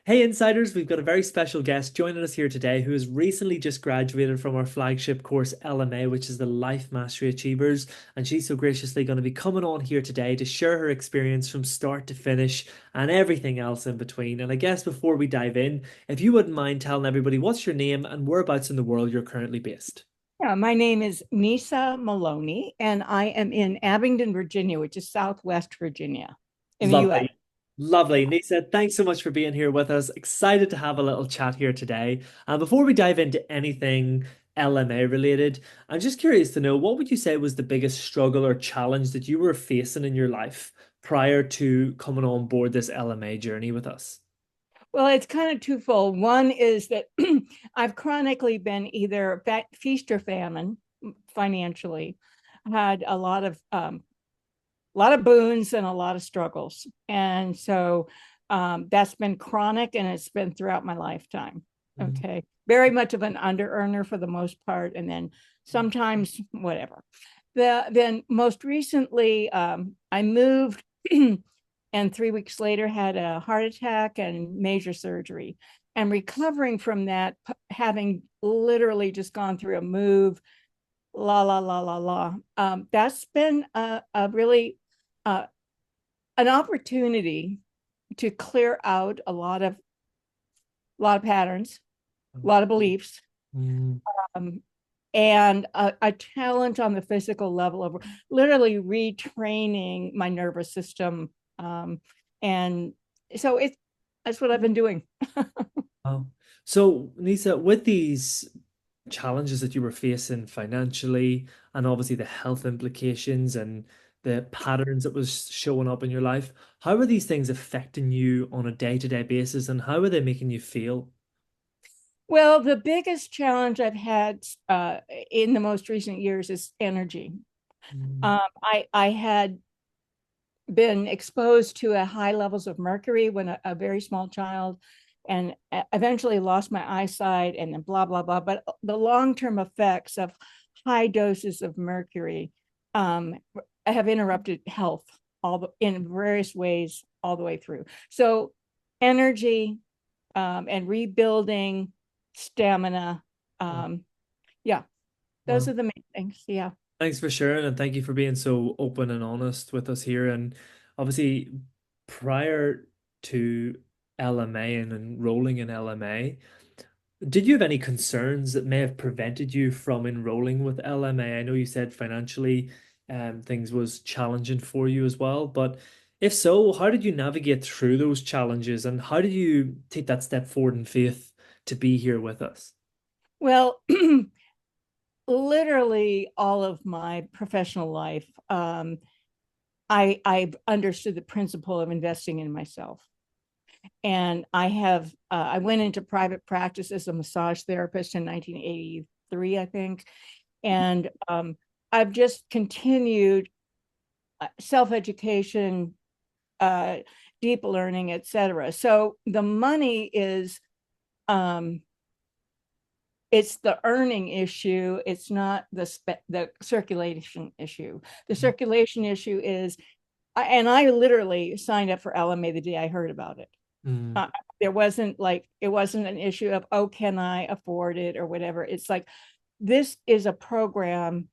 Hey, Insiders, we've got a very special guest joining us here today who has recently just graduated from our flagship course LMA, which is the Life Mastery Achievers. And she's so graciously going to be coming on here today to share her experience from start to finish and everything else in between. And I guess before we dive in, if you wouldn't mind telling everybody what's your name and whereabouts in the world you're currently based. Yeah, my name is Nisa Maloney, and I am in Abingdon, Virginia, which is Southwest Virginia in the US. Lovely. Lovely. Nisa, thanks so much for being here with us. Excited to have a little chat here today. And before we dive into anything LMA related, I'm just curious to know what would you say was the biggest struggle or challenge that you were facing in your life prior to coming on board this LMA journey with us? Well, it's kind of twofold. One is that I've chronically been either feast or famine financially, had a lot of boons and a lot of struggles, and so that's been chronic, and it's been throughout my lifetime. Mhm. Okay, very much of an under earner for the most part, and then sometimes whatever. Then most recently, I moved and 3 weeks later had a heart attack and major surgery. And recovering from that, having literally just gone through a move, la la la la la. That's been a really uh, an opportunity to clear out a lot of patterns, a lot of beliefs, Mm, um, and a talent on the physical level of literally retraining my nervous system. And so that's what I've been doing. wow. So, Nisa, with these challenges that you were facing financially and obviously the health implications and the patterns that was showing up in your life, how are these things affecting you on a day-to-day basis and how are they making you feel? Well, the biggest challenge I've had in the most recent years is energy. Mm, I had been exposed to high levels of mercury when a very small child, and eventually lost my eyesight, and then blah blah blah. But the long term effects of high doses of mercury um, have interrupted health in various ways all the way through. So energy and rebuilding stamina. Um, yeah, those wow. are the main things. Yeah. Thanks for sharing and thank you for being so open and honest with us here. And obviously, prior to LMA and enrolling in LMA, did you have any concerns that may have prevented you from enrolling with LMA? I know you said financially, things was challenging for you as well, but if so, how did you navigate through those challenges and how did you take that step forward in faith to be here with us? Well, literally all of my professional life, I've understood the principle of investing in myself. And I went into private practice as a massage therapist in 1983, I think. And I've just continued self-education, uh, deep learning, etc. So the money is, um, it's the earning issue. It's not the circulation issue. The circulation issue is, and I literally signed up for LMA the day I heard about it. Mm, Uh, there wasn't like, it wasn't an issue of, oh, can I afford it or whatever. It's like, this is a program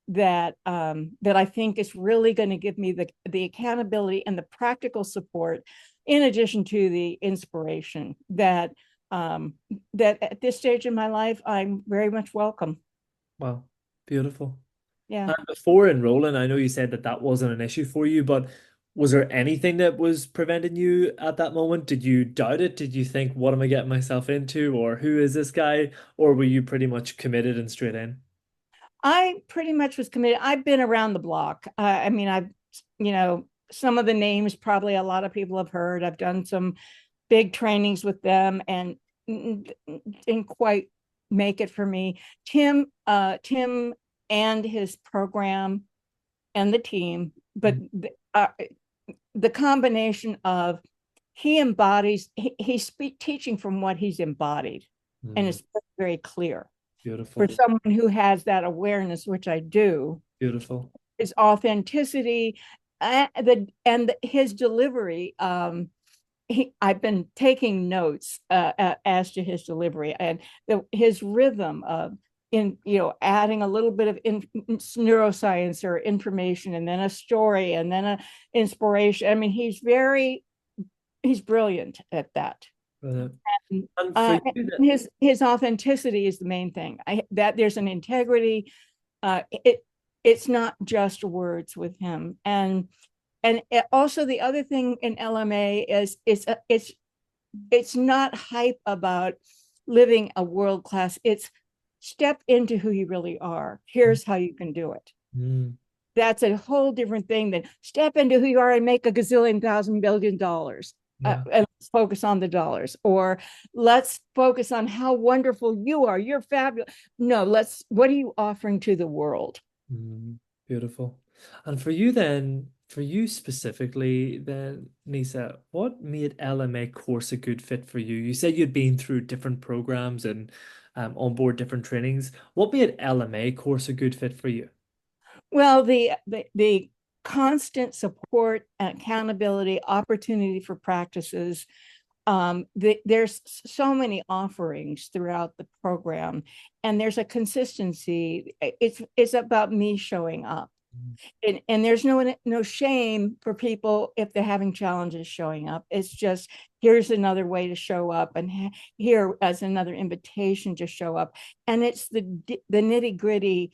that I think is really going to give me the accountability and the practical support, in addition to the inspiration um, that at this stage in my life I'm very much welcome. wow, beautiful. Yeah. And before enrolling, I know you said that that wasn't an issue for you, but was there anything that was preventing you at that moment? Did you doubt it? Did you think, what am I getting myself into? Or who is this guy? Or were you pretty much committed and straight in? I pretty much was committed. I've been around the block. I mean, some of the names probably a lot of people have heard. I've done some big trainings with them and didn't quite make it for me. Tim and his program and the team, but the combination of he's teaching from what he's embodied, and Mm, it's very clear for beautiful, someone who has that awareness, which I do. beautiful. Is authenticity, his delivery. I've been taking notes as to his delivery and his rhythm of adding a little bit of neuroscience or information, and then a story, and then a inspiration. I mean, he's brilliant at that. Uh, and for you then, His authenticity is the main thing. That there's an integrity. It's not just words with him, and also the other thing in LMA is it's not hype about living a world class. It's step into who you really are. Here's how you can do it. mm, That's a whole different thing than step into who you are and make a gazillion thousand billion dollars. yeah, And let's focus on the dollars, or let's focus on how wonderful you are. You're fabulous. No, what are you offering to the world? mm, beautiful. And for you then, for you specifically, then, Nisa, what made LMA course a good fit for you? You said you'd been through different programs and onboard different trainings. What made LMA course a good fit for you? Well, the constant support, accountability, opportunity for practices. There's so many offerings throughout the program, and there's a consistency. It's about me showing up, Mm, and there's no shame for people if they're having challenges showing up. It's just, here's another way to show up, and here as another invitation to show up, and it's the nitty gritty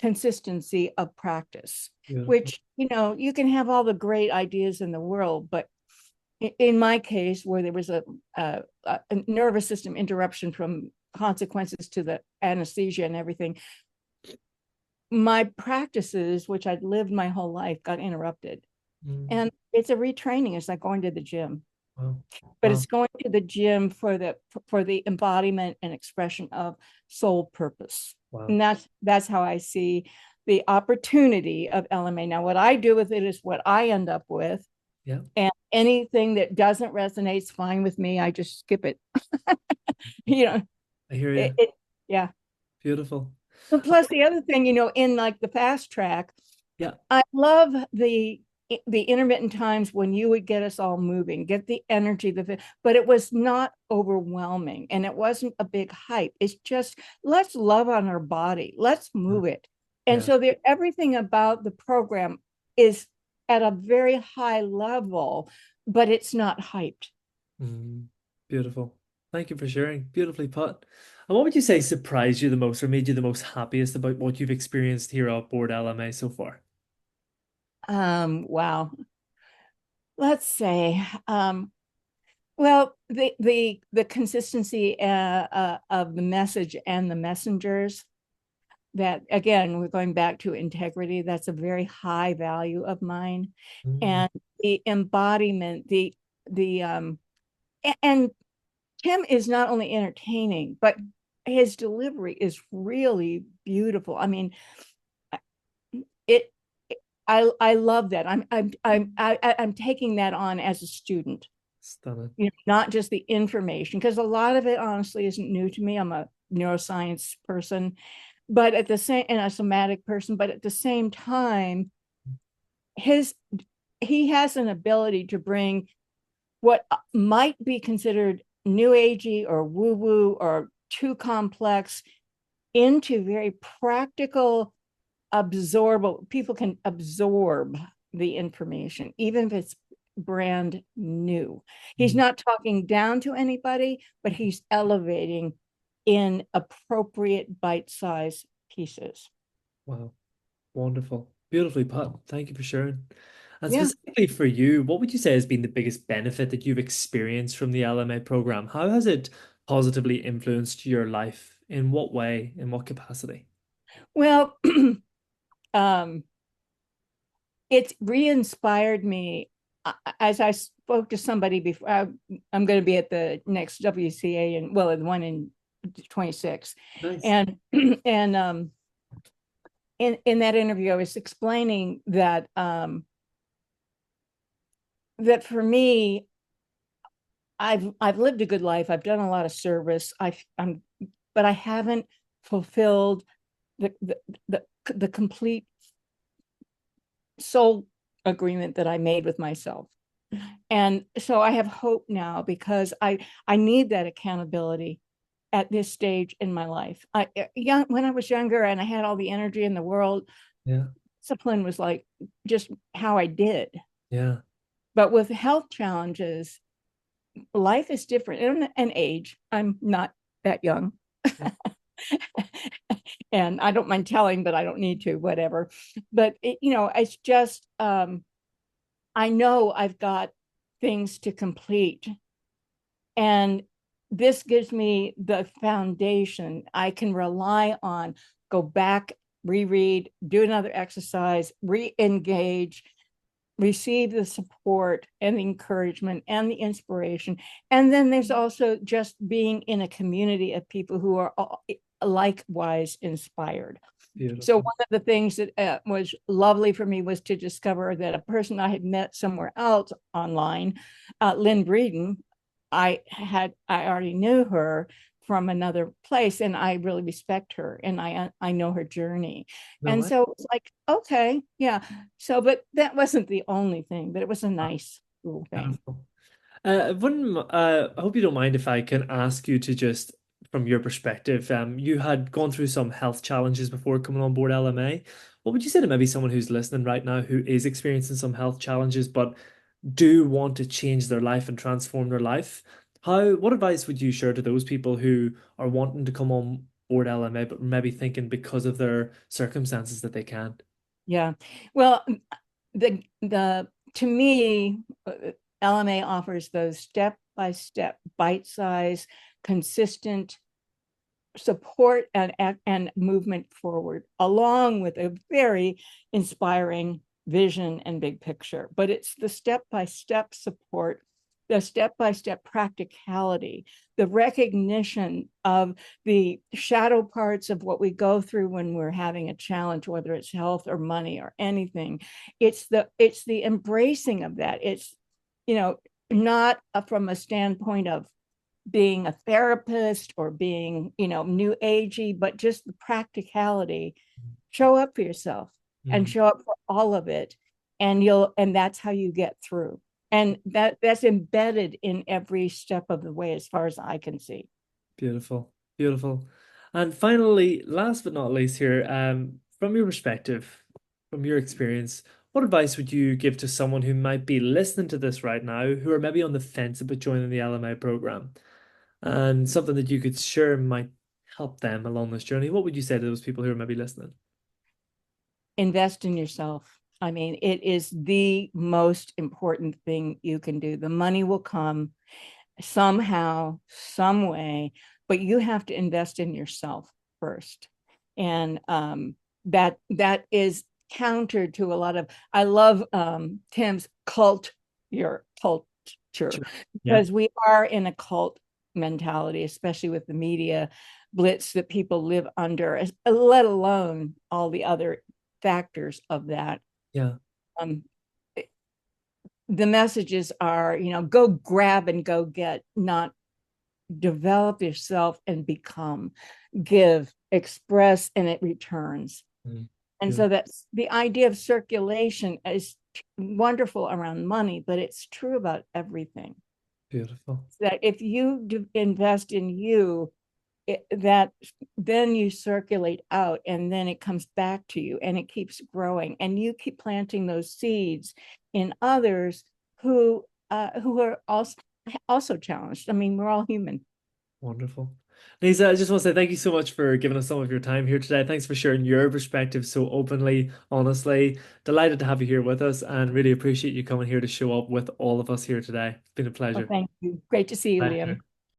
consistency of practice, beautiful. which you can have all the great ideas in the world, but in my case, where there was a nervous system interruption from consequences to the anesthesia and everything, my practices, which I'd lived my whole life, got interrupted. Mm, And it's a retraining. It's like going to the gym, wow, but wow, it's going to the gym for the embodiment and expression of soul purpose. wow. And that's how I see the opportunity of LMA. Now, what I do with it is what I end up with. Yeah, And anything that doesn't resonate is fine with me. I just skip it. you know, I hear it, you. it yeah. Beautiful. And plus the other thing, in like the fast track, Yeah, I love the intermittent times when you would get us all moving, get the energy, but it was not overwhelming and it wasn't a big hype. It's just, let's love on our body, let's yeah, move it. And yeah. so everything about the program is at a very high level, but it's not hyped. Mm, beautiful. Thank you for sharing. Beautifully put. And what would you say surprised you the most or made you the most happiest about what you've experienced here at board LMA so far? Wow. Let's say, well, the consistency of the message and the messengers. That again, we're going back to integrity. That's a very high value of mine, Mm, and the embodiment. The and Tim is not only entertaining, but his delivery is really beautiful. I mean, it. I love that. I'm taking that on as a student. stunning. Not just the information, because a lot of it honestly isn't new to me. I'm a neuroscience person, but at the same and a somatic person, but at the same time, his he has an ability to bring what might be considered new agey or woo woo or too complex into very practical, absorbable. People can absorb the information, even if it's brand new. He's Mm, not talking down to anybody, but he's elevating in appropriate bite-sized pieces. wow. Wonderful. Beautifully put. Thank you for sharing. And Yeah. specifically for you, what would you say has been the biggest benefit that you've experienced from the LMA program? How has it positively influenced your life? In what way? In what capacity? Well, um, it's re-inspired me. As I spoke to somebody before, I'm going to be at the next WCA, and well, the one in 26, Nice. and and in that interview, I was explaining that for me, I've lived a good life. I've done a lot of service. But I haven't fulfilled the the the complete soul agreement that I made with myself. And so I have hope now because I need that accountability at this stage in my life. When I was younger and I had all the energy in the world, Yeah. discipline was like just how I did. Yeah. But with health challenges, life is different. And age, I'm not that young. Yeah. And I don't mind telling, but I don't need to, whatever. But it's just I know I've got things to complete. And this gives me the foundation I can rely on, go back, reread, do another exercise, re-engage, receive the support and the encouragement and the inspiration. And then there's also just being in a community of people who are likewise inspired. So Beautiful. one of the things that was lovely for me was to discover that a person I had met somewhere else online, Lynn Breeden, I already knew her from another place, and I really respect her, and I know her journey, No and way. so it's like, okay, yeah. So, but that wasn't the only thing, but it was a nice little thing. Beautiful. I hope you don't mind if I can ask you to just, from your perspective, you had gone through some health challenges before coming on board LMA. What would you say to maybe someone who's listening right now who is experiencing some health challenges but do want to change their life and transform their life? What advice would you share to those people who are wanting to come on board LMA but maybe thinking because of their circumstances that they can't? Yeah. Well, the to me, LMA offers those step by step, bite size, consistent support and movement forward, along with a very inspiring vision and big picture. But it's the step by step support, the step by step practicality, the recognition of the shadow parts of what we go through when we're having a challenge, whether it's health or money or anything. It's the embracing of that. It's not from a standpoint of being a therapist or being, new agey, but just the practicality. Show up for yourself and Mm, show up for all of it. And that's how you get through. And that's embedded in every step of the way, as far as I can see. beautiful, beautiful. And finally, last but not least here, from your perspective, from your experience, what advice would you give to someone who might be listening to this right now, who are maybe on the fence about joining the LMA program, and something that you could share might help them along this journey? What would you say to those people who are maybe listening? Invest in yourself. I mean, it is the most important thing you can do. The money will come somehow, some way, but you have to invest in yourself first. And that is counter to a lot of, I love Tim's your culture, Sure. Yeah. because we are in a cult mentality, especially with the media blitz that people live under, let alone all the other factors of that. Yeah. Um, the messages are, go grab and go get, not develop yourself and become, give, express, and it returns. Mm, And beautiful. so that's the idea of circulation is wonderful around money, but it's true about everything. Beautiful. That if you invest in you, that then you circulate out and then it comes back to you and it keeps growing and you keep planting those seeds in others who are also challenged. I mean, we're all human. Wonderful. Lisa, I just want to say thank you so much for giving us some of your time here today. Thanks for sharing your perspective so openly, honestly. Delighted to have you here with us and really appreciate you coming here to show up with all of us here today. It's been a Well, pleasure. thank you. Great to see you, Pleasure. Liam.